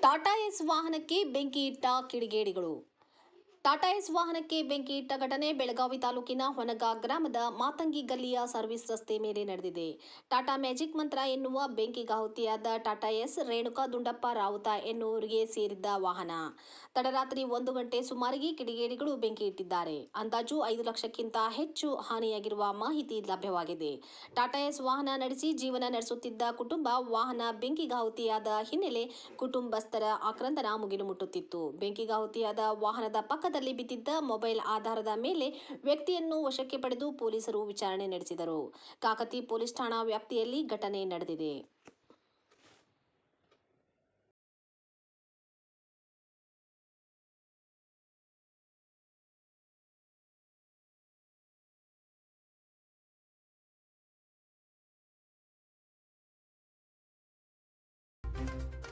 Tata S ವಾಹನಕ್ಕೆ ಬೆಂಕಿ ಇಟ್ಟ ಕಿಡಿಗೇಡಿಗಳು. ಟಾಟಾ ಎಸ್ ವಾಹನಕ್ಕೆ ಬೆಂಕಿ ಇಟ್ಟ ಘಟನೆ ಬೆಳಗಾವಿ ತಾಲೂಕಿನ ಹೊನಗಾ ಗ್ರಾಮದ ಮಾತಂಗಿ ಗಲ್ಲಿಯ ಸರ್ವಿಸ್ ರಸ್ತೆ ಮೇಲೆ ನಡೆದಿದೆ. ಟಾಟಾ ಮ್ಯಾಜಿಕ್ ಮಂತ್ರ ಎನ್ನುವ ಬೆಂಕಿಗಾಹುತಿಯಾದ ಟಾಟಾ ಎಸ್ ರೇಣುಕಾ ದುಂಡಪ್ಪ ರಾವುತ ಎನ್ನುವರಿಗೆ ಸೇರಿದ್ದ ವಾಹನ. ತಡರಾತ್ರಿ 1 ಗಂಟೆ ಸುಮಾರಿಗೆ ಕಿಡಿಗೇಡಿಗಳು ಬೆಂಕಿ ಇಟ್ಟಿದ್ದಾರೆ. ಅಂದಾಜು 5 ಲಕ್ಷಕ್ಕಿಂತ ಹೆಚ್ಚು ಹಾನಿಯಾಗಿರುವ ಮಾಹಿತಿ ಲಭ್ಯವಾಗಿದೆ. ಟಾಟಾ ಎಸ್ ವಾಹನ ನಡೆಸಿ ಜೀವನ ನಡೆಸುತ್ತಿದ್ದ ಕುಟುಂಬ ವಾಹನ ಬೆಂಕಿಗಾಹುತಿಯಾದ ಹಿನ್ನೆಲೆ ಕುಟುಂಬಸ್ಥರ ಆಕ್ರಂದನ ಮುಗಿಲು ಮುಟ್ಟುತ್ತಿತ್ತು. ಬೆಂಕಿಗಾಹುತಿಯಾದ ವಾಹನದ ಪಕ್ಕದಲ್ಲಿ ಬಿದ್ದಿದ್ದ ಮೊಬೈಲ್ ಆಧಾರದ ಮೇಲೆ ವ್ಯಕ್ತಿಯನ್ನು ವಶಕ್ಕೆ ಪಡೆದು ಪೊಲೀಸರು ವಿಚಾರಣೆ ನಡೆಸಿದರು. ಕಾಕತಿ ಪೊಲೀಸ್ ಠಾಣಾ ವ್ಯಾಪ್ತಿಯಲ್ಲಿ ಘಟನೆ ನಡೆದಿದೆ.